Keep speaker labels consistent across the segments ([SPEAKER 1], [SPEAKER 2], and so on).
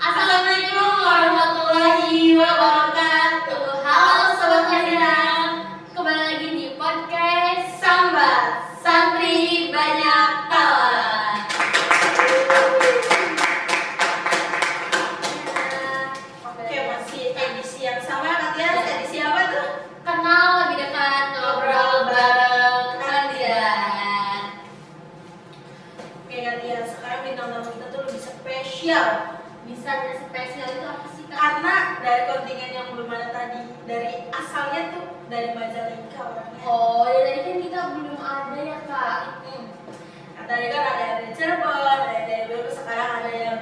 [SPEAKER 1] Assalamualaikum warahmatullahi wabarakatuh. Halo Sobat Hadira, kembali lagi di podcast Sambat Santri Banyak Tawa.
[SPEAKER 2] Oke, masih edisi yang sama Kak Tias. Edisi apa tuh?
[SPEAKER 1] Kenal lebih dekat, ngobrol bareng kalian.
[SPEAKER 2] Oke Kak Tias, sekarang bintang tamu kita tuh lebih spesial.
[SPEAKER 1] Bisanya spesial itu apa sih Kak?
[SPEAKER 2] Karena dari kontingen yang belum ada tadi, dari asalnya tuh dari Majalengka orangnya.
[SPEAKER 1] Oh, ya tadi kan kita belum ada ya Kak.
[SPEAKER 2] Nah, tadi kan ada yang dari Cirebon, ada yang dari Brebes, sekarang ada yang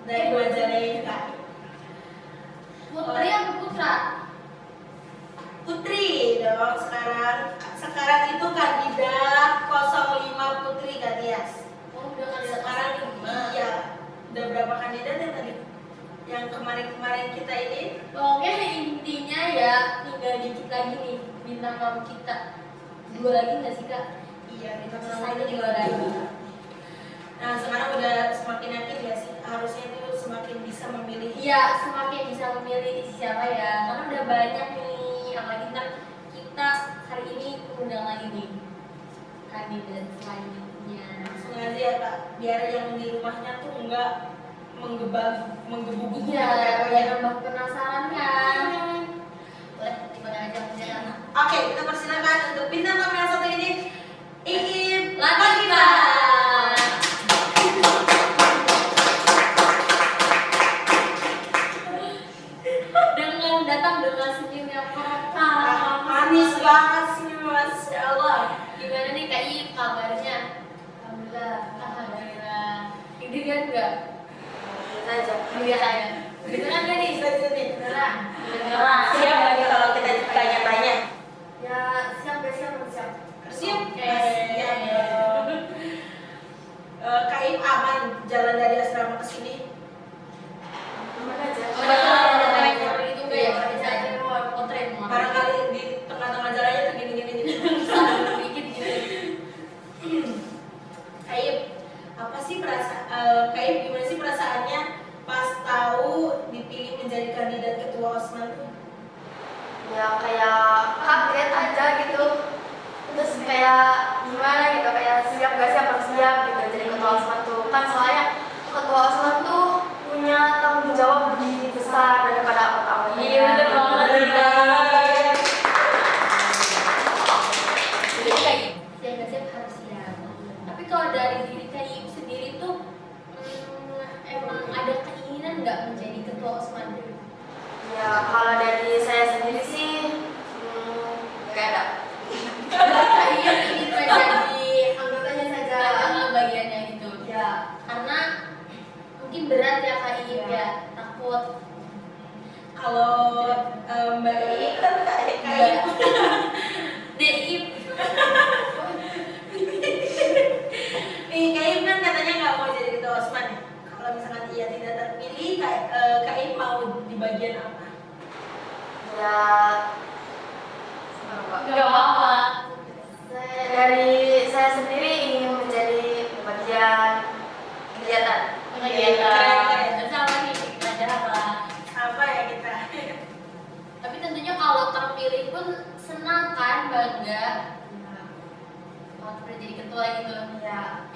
[SPEAKER 2] dari Majalengka.
[SPEAKER 1] Putri apa Putra?
[SPEAKER 2] Putri dong sekarang. Sekarang itu kandidat 05 Putri Kak Tias.
[SPEAKER 1] Oh, udah kandidat
[SPEAKER 2] Sekarang
[SPEAKER 1] lima.
[SPEAKER 2] iya. Udah berapa kandidat yang tadi? Yang kemarin-kemarin kita ini?
[SPEAKER 1] Pokoknya intinya ya tinggal dikit lagi nih bintang tamu kita. Dua lagi nggak sih Kak?
[SPEAKER 2] Iya, bintang tamu
[SPEAKER 1] Sisanya
[SPEAKER 2] kita
[SPEAKER 1] dua lagi.
[SPEAKER 2] Nah, sekarang udah semakin yakin ya sih. Harusnya itu semakin bisa memilih.
[SPEAKER 1] Iya, semakin bisa memilih siapa ya. Karena udah banyak nih. Apalagi ntar kita hari ini undang lagi nih kandidat selanjutnya.
[SPEAKER 2] Langsung aja ya Kak, biar yang di rumahnya tuh enggak menggebu-gebu.
[SPEAKER 1] Iya, biar nambah penasaran kan. Boleh daripada aja menjelaskan.
[SPEAKER 2] Oke, kita persilakan untuk bintang tamu yang satu ini, Iip
[SPEAKER 1] Latifah. Dengan datang dengan senyum yang merekah.
[SPEAKER 2] Manis banget sih, Masya Allah.
[SPEAKER 1] Gimana nih Kak Ip kabarnya? Alhamdulillah. Alhamdulillah. Deg-degan nggak?
[SPEAKER 2] Saja.
[SPEAKER 1] Biasa ya. Beneran nggak nih?
[SPEAKER 2] Bisa nih.
[SPEAKER 1] Beneran.
[SPEAKER 2] Siap lagi kalau kita tanya-tanya.
[SPEAKER 1] Ya siap ya siap siap.
[SPEAKER 2] Siap.
[SPEAKER 1] Oke.
[SPEAKER 2] Siap. Kak Iip aman jalan dari asrama ke sini?
[SPEAKER 1] Aman aja. Motor itu nggak ya? Bisa aja mau potret mau.
[SPEAKER 2] Barangkali di tengah-tengah jalannya tuh gini-gini.
[SPEAKER 1] Dikit gitu.
[SPEAKER 2] Kak Iip, apa sih Kak Iip gimana sih perasaannya pas tahu dipilih menjadi kandidat ketua OSMAN tuh?
[SPEAKER 3] Ya kayak kaget aja gitu, terus kayak gimana gitu, kayak siap gak siap harus siap gitu jadi ketua OSMAN tuh kan, soalnya ketua OSMAN tuh punya tanggung jawab lebih besar daripada apa-apa.
[SPEAKER 1] Iya bener banget. Jadi kayak siap nggak siap harus siap. Tapi kalau dari diri Kak Ip sendiri tuh emang ada keinginan nggak menjadi ketua OSMAN?
[SPEAKER 3] Ya kalau dari saya sendiri sih gak ada.
[SPEAKER 1] Kak Ip ingin menjadi anggotanya saja bagiannya itu.
[SPEAKER 3] Ya
[SPEAKER 1] Karena mungkin berat ya Kak Ip ya, takut.
[SPEAKER 2] Kalau Mbak Iip kan Kak Iip
[SPEAKER 1] Deip.
[SPEAKER 2] nih, Kak Iip kan katanya nggak mau jadi ketua OSMAN ya. Kalau misalkan ia tidak terpilih, Kak Iip mau di bagian apa?
[SPEAKER 3] ya
[SPEAKER 1] Gak apa-apa.
[SPEAKER 3] dari saya sendiri ingin menjadi bagian kegiatan.
[SPEAKER 1] Kegiatan. Sama nih belajar apa?
[SPEAKER 2] Apa ya kita?
[SPEAKER 1] Tapi tentunya kalau terpilih pun senang kan, bangga. Kalau terpilih jadi ketua gitu.
[SPEAKER 3] Ya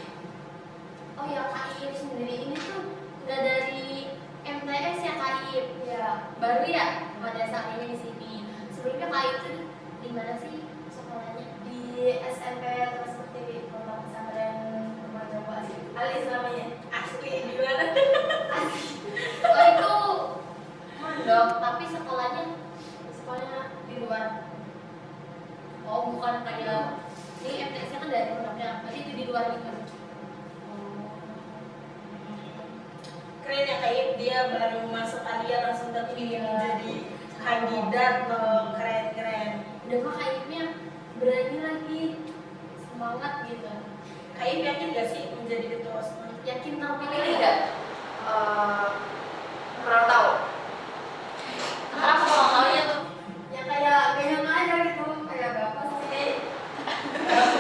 [SPEAKER 1] Oh ya Kak Ip sendiri ini tuh nggak dari MTS ya Kak Ip?
[SPEAKER 3] ya
[SPEAKER 1] Baru ya pada saat ini di sini. Sebelumnya Kak Ip tuh di mana sih sekolahnya?
[SPEAKER 3] di SMP Trisakti Pondok Pesantren Remaja Bu Alis namanya.
[SPEAKER 2] Asli di mana?
[SPEAKER 1] Oh itu mondok, tapi sekolahnya di luar. Oh bukan kayak ini MTS-nya kan dari pondoknya, berarti itu di luar gitu.
[SPEAKER 2] Keren ya Kak Iip, dia baru masuk alia langsung terpilih menjadi kandidat loh, keren.
[SPEAKER 1] Udah mah Kak Ipnya berani lagi, semangat gitu.
[SPEAKER 2] Kak Iip yakin gak sih menjadi ketua OSMAN?
[SPEAKER 1] Yakin terpilih
[SPEAKER 3] Pilih
[SPEAKER 1] nggak?
[SPEAKER 3] nggak? Kurang tahu.
[SPEAKER 1] Kenapa kalau kalian tuh?
[SPEAKER 3] Ya kayak yang aja gitu, kayak berapa sih?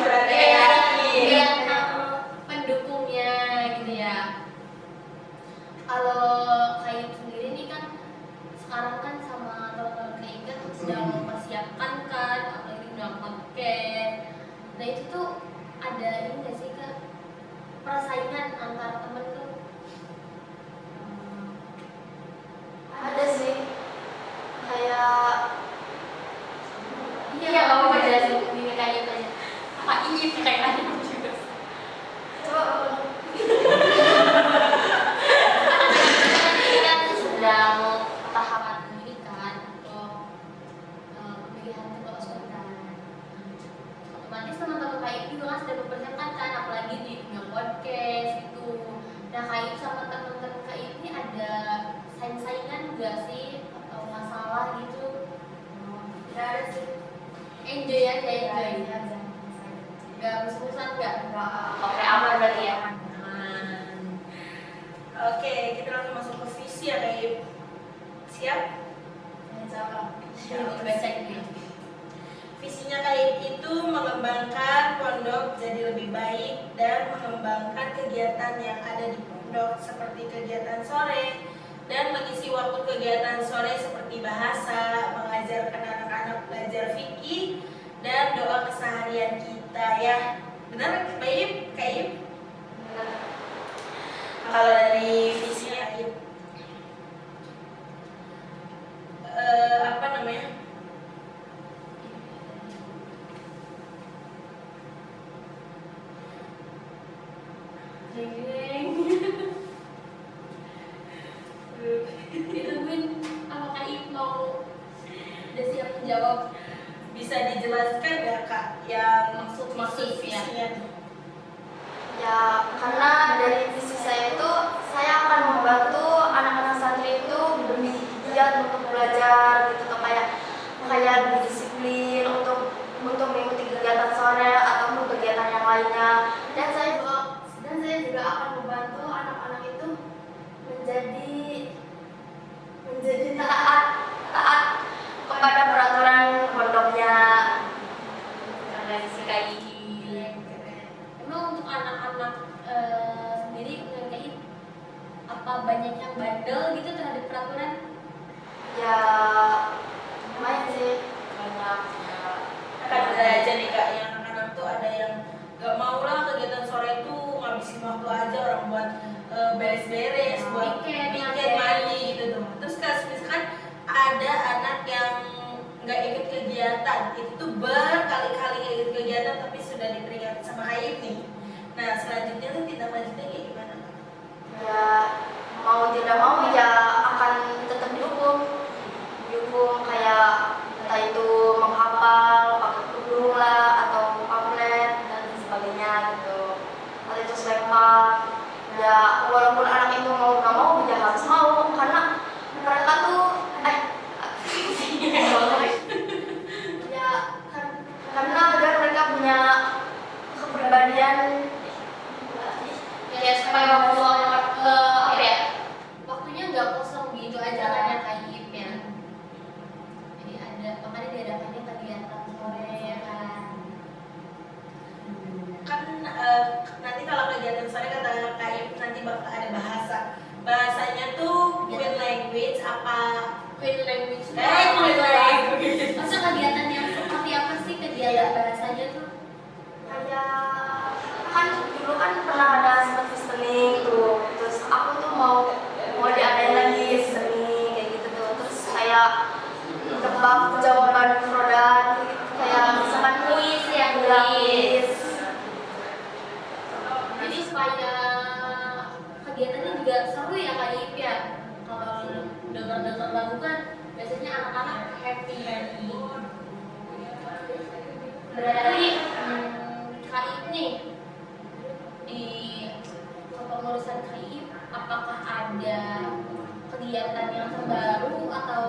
[SPEAKER 2] Berarti
[SPEAKER 1] Kayak
[SPEAKER 2] yakin.
[SPEAKER 1] pendukungnya gitu ya. Kalau enjoy aja, enjoy. Gak musuh-musuhan, gak?
[SPEAKER 3] Oke, aman berarti ya.
[SPEAKER 2] Aman. Oke, kita langsung masuk ke visi ya Kaib. Siap?
[SPEAKER 1] Baca ini.
[SPEAKER 2] Visinya Kaib itu mengembangkan pondok jadi lebih baik dan mengembangkan kegiatan yang ada di pondok seperti kegiatan sore dan mengisi waktu kegiatan sore seperti bahasa, mengajarkan anak-anak belajar fikih dan doa keseharian kita ya. Benar Kaib? Kaib? Kalau dari visinya Kaib apa namanya?
[SPEAKER 1] Ditungguin apakah Ip mau udah siap menjawab.
[SPEAKER 2] Bisa dijelaskan ya Kak yang
[SPEAKER 1] Maksud
[SPEAKER 2] visinya tuh?
[SPEAKER 3] Ya, karena dari visi saya itu saya akan membantu anak-anak santri itu lebih giat untuk belajar gitu tuh, kayak lebih disiplin untuk mengikuti kegiatan sore ataupun kegiatan yang lainnya. Dan saya juga akan membantu anak-anak itu menjadi taat kepada peraturan pondoknya. Karena visi kayak
[SPEAKER 1] Emang untuk anak-anak sendiri menurut Ip apa banyak yang bandel gitu terhadap peraturan?
[SPEAKER 3] Ya lumayan sih, banyak.
[SPEAKER 2] Kan ada aja nih Kak yang anak-anak tuh ada yang gak mau lah kegiatan sore itu ngabisin waktu aja orang buat beres-beres, buat
[SPEAKER 1] Weekend,
[SPEAKER 2] mandi gitu tuh. Terus kalau misalkan ada anak yang nggak ikut kegiatan itu tuh berkali-kali nggak ikut kegiatan tapi sudah diperingat sama Kaib nih. Nah selanjutnya tuh tindak lanjutnya kayak gimana?
[SPEAKER 3] Ya mau tidak mau ya akan tetap dihukum kayak entah itu menghafal pakai kerudung lah atau pamflet dan sebagainya gitu, atau itu selempang. Ya walaupun anak itu mau nggak mau ya harus mau, karena mereka tuh ya karena agar mereka punya kepribadian ya supaya apa ya,
[SPEAKER 1] Waktunya nggak kosong gitu aja kan ya Ip ya. Jadi ada makanya diadakannya kegiatan sore ya kan.
[SPEAKER 2] Kan nanti kalau kegiatan sore kata Kaib nanti bakal ada bahasanya tuh Queen language apa?
[SPEAKER 1] Queen language.
[SPEAKER 2] Queen language.
[SPEAKER 1] Masa kegiatan yang seperti apa sih kegiatan bahasanya tuh?
[SPEAKER 3] kayak kan dulu kan pernah ada sempat listening tuh, terus aku tuh mau diadain lagi listening kayak gitu tuh, terus kayak tebak jawaban produk gitu, kayak misalkan kuis ya, kuis.
[SPEAKER 1] Jadi supaya kegiatannya juga seru ya Kak Ip ya. Kalau dengar-dengar lagu kan biasanya anak-anak happy. Berarti Kak Ip nih di kepengurusan Kak Ip apakah ada kegiatan yang terbaru atau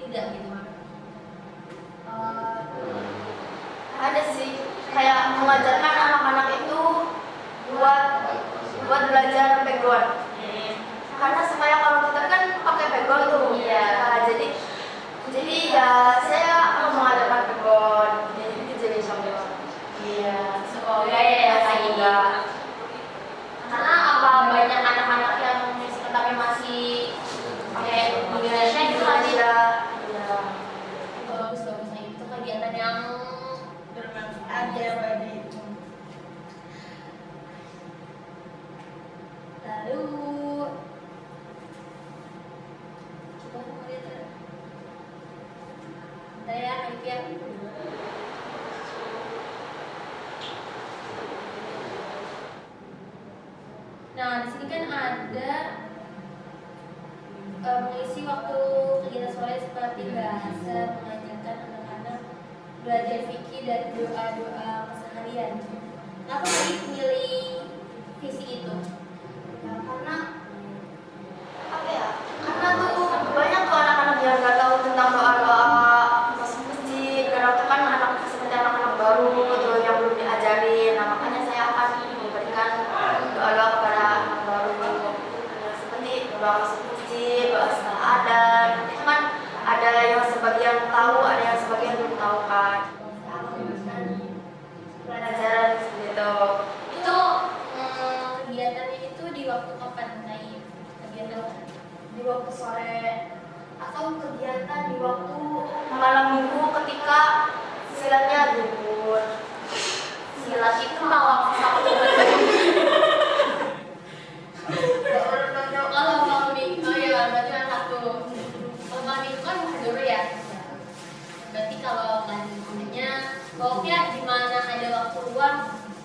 [SPEAKER 1] tidak gitu?
[SPEAKER 3] Ada sih, kayak mengajarkan anak-anak itu buat belajar background. Karena supaya kalau kita kan pakai background tuh, nah, jadi ya saya mau mengajarkan background, jadi sambil. Iya, semoga ya semoga. Karena apa banyak anak-anak yang tapi masih pakai Indonesia gitu aja.
[SPEAKER 1] Bagus itu kegiatan yang
[SPEAKER 2] Bermanfaat ya bagi itu.
[SPEAKER 1] lalu coba mau lihat ya. Bentar ya Kak Ip ya. Nah di sini kan ada mengisi waktu kegiatan sore seperti bahasa, mengajarkan anak-anak belajar fikih dan doa-doa keseharian. Kenapa Kak Ip milih visi itu?
[SPEAKER 3] Ya, karena apa ya? Karena tuh banyak tuh anak-anak yang nggak tahu tentang doa-doa masuk masjid, karena bahas masjid, bahas adat. Itu kan ada yang sebagian tahu, ada yang sebagian belum tahu kan. Pelajaran seperti itu.
[SPEAKER 1] Itu kegiatannya itu di waktu kapan naik kegiatan
[SPEAKER 3] Di waktu sore atau kegiatan di waktu malam minggu ketika silatnya gugur. Silat itu malam Sabtu.
[SPEAKER 1] kalau malam minggu oh ya berarti kan satu kalau malam minggu kan dulu ya berarti kalau lanjutnya pokoknya di mana ada waktu luang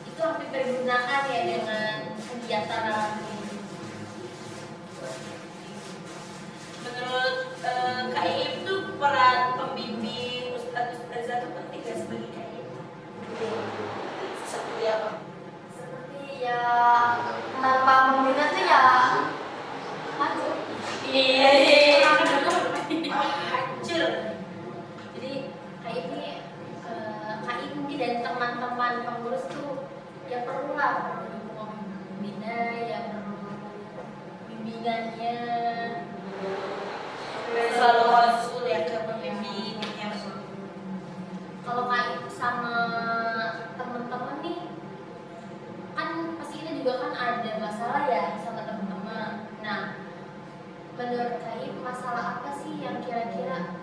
[SPEAKER 1] itu harus dipergunakan ya dengan kegiatan malam minggu.
[SPEAKER 2] Menurut Kak Iip tuh peran pembimbing ustadz-ustazah itu penting gak sebagai Kak Iip? Seperti apa?
[SPEAKER 3] Seperti ya tanpa pembina tuh ya hancur.
[SPEAKER 2] Iya. Hancur.
[SPEAKER 1] Jadi kayak ini KI mungkin dan teman-teman pengurus tuh ya perlu lah perlu pembina ya perlu bimbingannya
[SPEAKER 2] Selalu konsul ya ke pembimbing yang
[SPEAKER 1] kalau KI sama teman-teman nih kan pasti kita juga kan ada masalah ya sama teman-teman. Nah menurut KI masalah apa sih yang kira-kira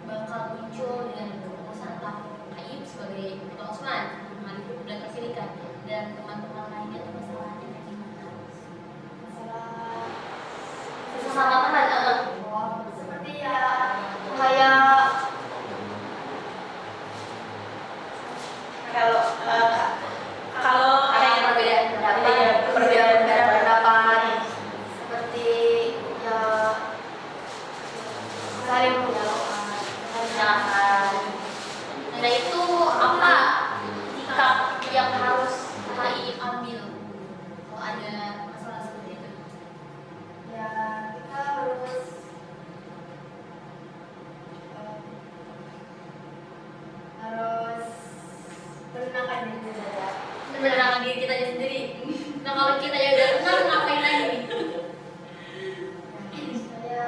[SPEAKER 1] bakal muncul dengan kepengurusan atau KI sebagai ketua Osman udah terpilih kan dan teman-teman lainnya tuh masalahnya kayak gimana?
[SPEAKER 3] Masalah
[SPEAKER 1] Sesama teman
[SPEAKER 3] seperti ya kayak
[SPEAKER 2] kalau
[SPEAKER 3] kayak perbedaan pendapat seperti ya saling menyalahkan.
[SPEAKER 1] nah itu apa sikap yang harus KI ambil kalau ada masalah seperti itu?
[SPEAKER 3] Ya kita harus menenangkan diri saja.
[SPEAKER 1] Menenangkan diri kita aja sendiri. Nah kalau kita ya udah tenang ngapain lagi nih?
[SPEAKER 3] Saya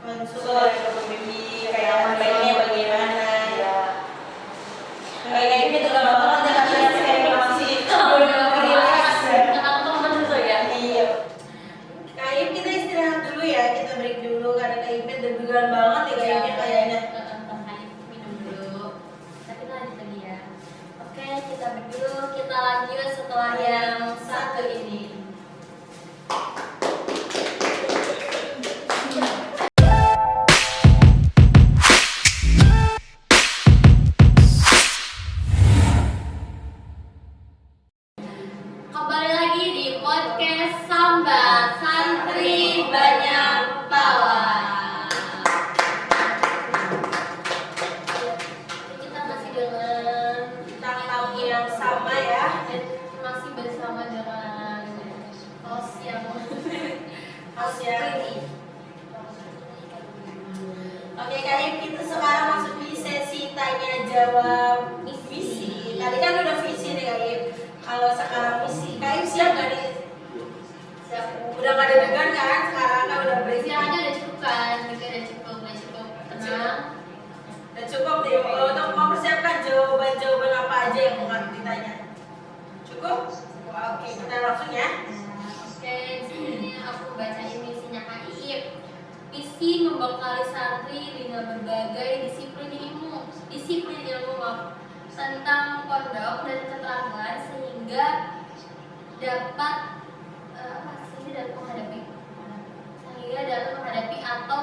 [SPEAKER 2] konsul ke pembimbing kayak baiknya bagaimana
[SPEAKER 3] ya
[SPEAKER 2] kayak ini juga banget ya kalian saya masih relax ya.
[SPEAKER 1] Teman-teman dulu ya.
[SPEAKER 2] Iya. Kak Iip kita istirahat dulu ya, kita break dulu karena Kak Iip deg-degan banget ya kayaknya kayaknya.
[SPEAKER 1] Minum dulu. Tapi lanjut lagi ya. Oke, kita break dulu. Kita lanjut setelah yang satu ini. Kembali lagi di podcast Sambat Santri Banyak Tawa. Kita masih dengan
[SPEAKER 2] Tamu yang sama ya.
[SPEAKER 1] dan masih bersama dengan host yang
[SPEAKER 2] Host yang Oke Kak Iip, kita sekarang masuk di sesi tanya jawab visi. Tadi kan udah visi nih Kak Iip. Kalau sekarang misi, Kak Iip siap gak nih?
[SPEAKER 1] siap.
[SPEAKER 2] Udah gak deg-degan kan? Sekarang kan udah break.
[SPEAKER 1] Istirahatnya udah cukup kan? Juga udah cukup tenang.
[SPEAKER 2] Udah cukup nih untuk mempersiapkan jawaban-jawaban apa aja yang mau ditanya. Cukup? Oke, kita langsung ya.
[SPEAKER 1] Oke, di sini aku bacain misinya Kak Iip. Misi membekali santri dengan berbagai disiplin ilmu tentang pondok dan keterampilan sehingga dapat menghadapi atau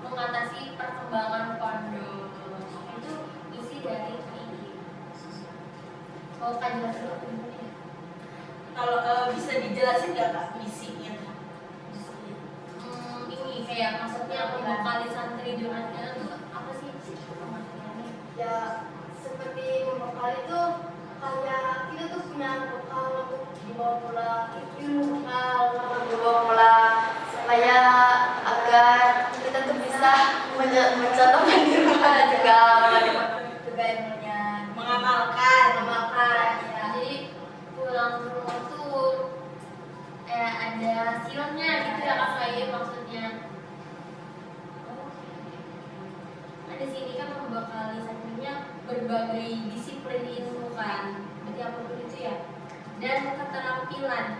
[SPEAKER 1] mengatasi perkembangan pondok. Itu isi dari ini. Mau kajian dulu gimana ya?
[SPEAKER 2] Kalau bisa dijelasin nggak Kak misinya?
[SPEAKER 1] Ini kayak maksudnya membekali santri dengan itu apa sih pengertiannya?
[SPEAKER 3] ya seperti membekal itu kayak kita tuh punya bekal untuk dibawa pulang, dibawa pulang supaya agar kita tuh bisa mencontohkan di rumah juga ilmunya
[SPEAKER 2] Mengamalkan.
[SPEAKER 3] memakan ya.
[SPEAKER 1] Jadi pulang ke rumah tuh ada hasil terampilnya gitu ya Kak Fahim maksudnya. Nah di sini kan membekali santrinya berbagai disiplin ilmu kan, berarti apapun itu ya. Dan keterampilan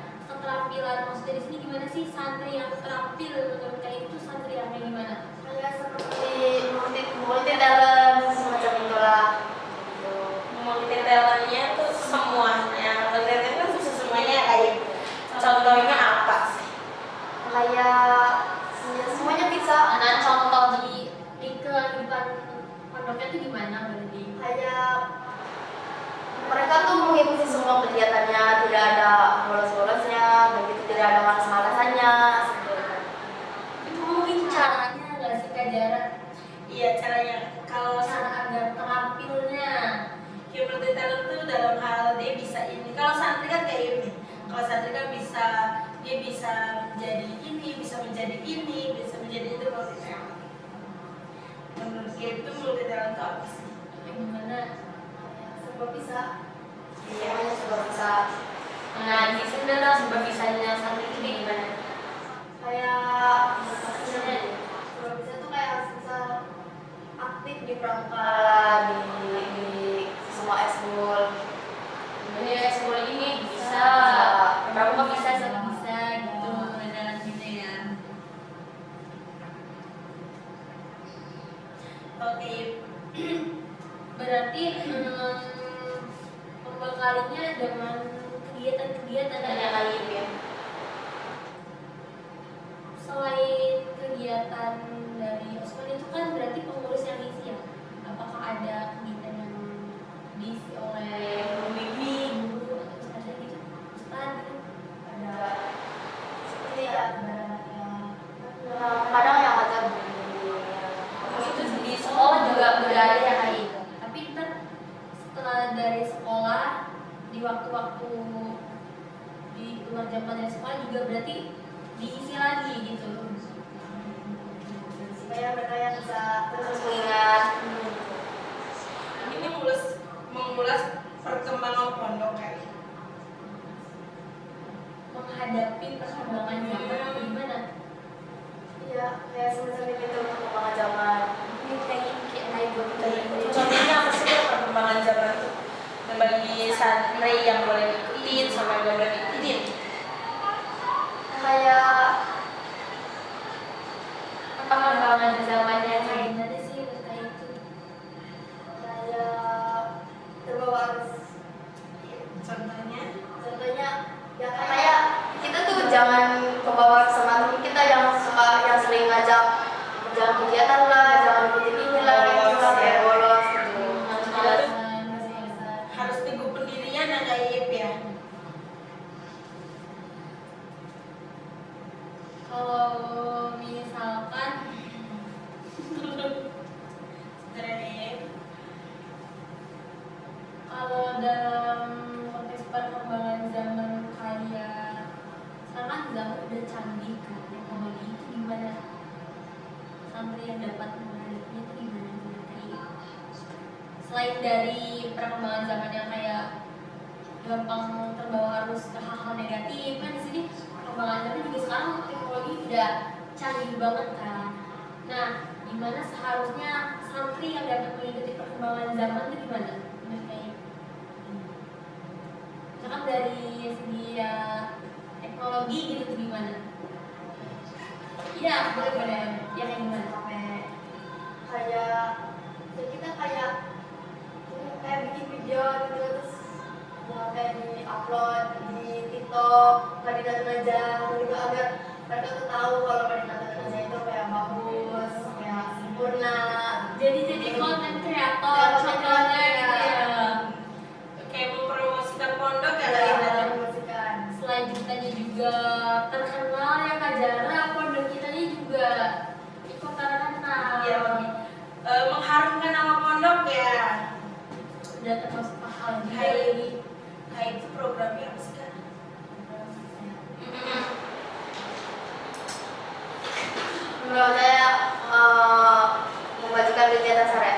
[SPEAKER 1] maksudnya di sini gimana sih santri yang terampil menurut Kak itu santri yang kayak gimana?
[SPEAKER 3] Kayak seperti multi talent semacam itulah. Gitu.
[SPEAKER 2] Multi talentnya tuh semuanya, multi talent kan bisa semuanya kayak. Contohnya apa sih?
[SPEAKER 3] Kayak ya, semuanya bisa.
[SPEAKER 1] Nah contoh di kehidupan pondoknya itu gimana berarti?
[SPEAKER 3] Kayak mereka tuh mengikuti semua kegiatannya, tidak ada bolos-bolosnya, begitu tidak ada malas-malasannya.
[SPEAKER 1] Itu mungkin caranya nggak sih Kak Jara?
[SPEAKER 2] Iya caranya. Kalau
[SPEAKER 1] Cara agar terampilnya.
[SPEAKER 2] multi talent tuh dalam hal dia bisa ini. Kalau santri kan kayak ini. Kalau santri kan bisa dia bisa menjadi ini, bisa menjadi ini, bisa menjadi itu multi talent. Menurut dia itu multi talent itu apa sih?
[SPEAKER 1] Gimana?
[SPEAKER 3] Serba bisa. Semuanya serba bisa.
[SPEAKER 1] Nah ini sebenarnya sebab bisanya santri itu gimana?
[SPEAKER 3] Kayak misalnya serba bisa tuh kayak harus bisa aktif di pramuka, di semua eskul.
[SPEAKER 1] Jadi ekskul ini bisa, pramuka bisa gitu, dalam gitu ya.
[SPEAKER 2] Oke.
[SPEAKER 1] Berarti pembekalinya dengan kegiatan-kegiatan
[SPEAKER 3] Tanya kali ya.
[SPEAKER 1] selain kegiatan dari Osman itu kan berarti pengurus yang diisi ya. Apakah ada kegiatan yang diisi oleh guru bimbing, guru atau ustazah gitu? Ustaz gitu?
[SPEAKER 3] Ada seperti ya kadang yang ada
[SPEAKER 1] Itu di sekolah juga berada ya kayak gitu. Tapi ntar setelah dari sekolah di waktu-waktu di luar jam pelajaran sekolah juga berarti diisi lagi gitu.
[SPEAKER 3] supaya mereka yang bisa terus mengingat.
[SPEAKER 2] Ini mengulas perkembangan pondok kayak.
[SPEAKER 1] Menghadapi perkembangan zaman atau gimana?
[SPEAKER 3] Iya, kayak semacam itu perkembangan zaman.
[SPEAKER 1] Ini kayak naik gitu.
[SPEAKER 2] Contohnya apa sih perkembangan zaman itu? Bagi santri yang boleh ikutin sama yang gak boleh ikutin.
[SPEAKER 3] Kayak
[SPEAKER 1] Perkembangan zamannya kayak gimana sih kayak itu?
[SPEAKER 3] kayak terbawa arus.
[SPEAKER 2] Contohnya
[SPEAKER 3] Contohnya ya kayak kita tuh jangan kebawa sama teman kita yang sering ngajak jangan kegiatan lah, jangan ikutin ini lah, itu lah kayak bolos gitu.
[SPEAKER 2] harus teguh pendirian dan kayak ya.
[SPEAKER 1] Kalau misalkan kalau dalam konteks perkembangan zaman kayak sekarang kan zaman udah canggih kan teknologi itu gimana santri yang dapat menghadapinya itu gimana menurut Kak? Selain dari perkembangan zaman yang kayak gampang terbawa arus ke hal-hal negatif kan di sini perkembangan zaman juga sekarang teknologi udah canggih banget kan. Nah, gimana seharusnya santri yang dapat mengikuti perkembangan zaman itu gimana? Menurut Kak? Misalkan dari segi ya, teknologi gitu tuh gimana? Iya, boleh. Ya kayak gimana?
[SPEAKER 3] Sampai kayak ya kita kayak bikin video gitu terus ya kayak di upload di TikTok kandidat aja gitu agar mereka tuh tahu kalau kandidat aja itu kayak bagus kayak sempurna.
[SPEAKER 1] Jadi konten kreator contohnya gitu ya.
[SPEAKER 2] Kayak mempromosikan pondok ya
[SPEAKER 3] Ada
[SPEAKER 2] kayak gitu.
[SPEAKER 3] promosikan.
[SPEAKER 1] Selain kitanya juga terkenal ya Kak Jara, pondok kitanya juga ikut terkenal.
[SPEAKER 2] Iya, mengharumkan nama pondok ya.
[SPEAKER 1] Udah termasuk hal juga
[SPEAKER 2] Hai.
[SPEAKER 1] ini.
[SPEAKER 2] Kayak itu programnya apa sih Kak?
[SPEAKER 3] Menurut saya memajukan kegiatan sore.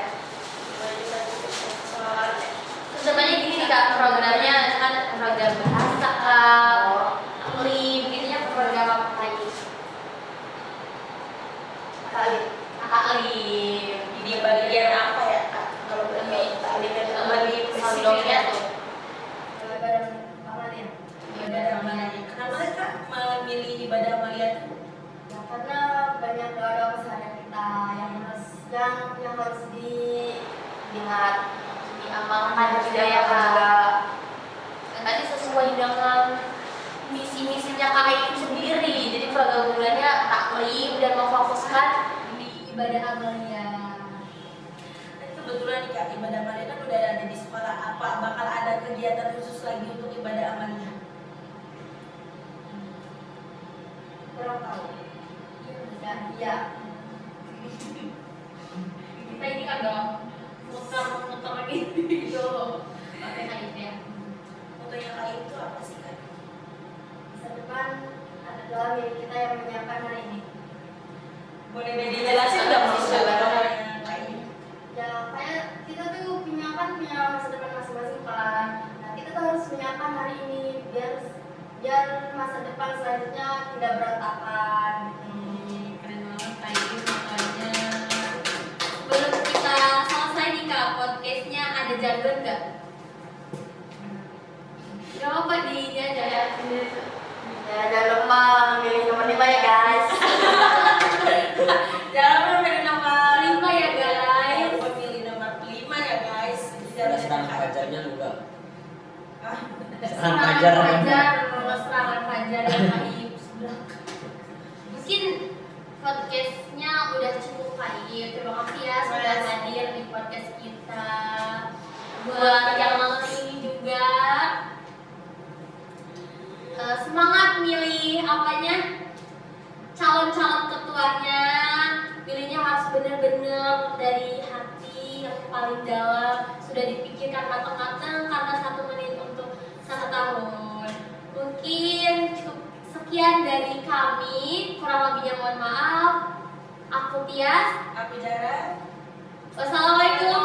[SPEAKER 1] Sebenarnya gini sih Kak, programnya kan program bahasa, aklim, intinya program apa lagi?
[SPEAKER 3] taklim.
[SPEAKER 2] Di bagian apa ya Kak? Kalau
[SPEAKER 3] Lebih taklim dan
[SPEAKER 2] lebih
[SPEAKER 3] spesifiknya
[SPEAKER 2] spesifiknya
[SPEAKER 3] tuh.
[SPEAKER 1] Ibadah amalia.
[SPEAKER 2] ibadah amalia. Kenapa sih Kak memilih ibadah amalia tuh?
[SPEAKER 1] Ya karena banyak doa-doa keseharian kita yang harus
[SPEAKER 3] Diingat, diamalkan, didayakan juga. Dan tadi sesuai dengan misi-misinya KIM sendiri. Jadi program bulannya taklim dan memfokuskan
[SPEAKER 1] di ibadah amalia.
[SPEAKER 2] Tapi kebetulan nih Kak, ibadah amalia kan udah ada di sekolah. Apa bakal ada kegiatan khusus lagi untuk ibadah amalia?
[SPEAKER 1] Kurang tahu. Iya. Kita ini agak muter-muter gitu. Pakai kain ya.
[SPEAKER 2] Fotonya KIM itu apa sih Kak?
[SPEAKER 1] Masa depan adalah milik kita yang menyiapkan hari ini.
[SPEAKER 2] Boleh dijelasin nggak maksudnya KIM?
[SPEAKER 1] Ya kayak kita tuh punya masa depan masing-masing kan. Nah kita tuh harus menyiapkan hari ini biar masa depan selanjutnya tidak berantakan.
[SPEAKER 4] Keren banget kayak gitu makanya. Sebelum kita selesai nih Kak, podcastnya ada jargon nggak? Gak apa di ini aja ya.
[SPEAKER 3] Ya, jangan lupa milih nomor 5 ya guys.
[SPEAKER 2] Jangan lupa pilih nomor
[SPEAKER 4] 5 ya guys.
[SPEAKER 2] Jangan lupa pilih nomor 5 ya guys.
[SPEAKER 5] Ada serangan fajarnya enggak?
[SPEAKER 2] Ah,
[SPEAKER 5] Serangan fajar ada enggak?
[SPEAKER 4] Serangan fajar yang kali sebelah. Mungkin podcastnya udah cukup kali. Terima kasih ya sudah hadir di podcast kita. Buat yang malam ini juga semangat milih apanya, calon-calon ketuanya. Pilihnya harus benar-benar dari hati yang paling dalam, sudah dipikirkan matang-matang karena 1 menit untuk 1 tahun. Mungkin cukup sekian dari kami, kurang lebihnya mohon maaf. Aku Tias.
[SPEAKER 2] aku Jara.
[SPEAKER 4] Wassalamualaikum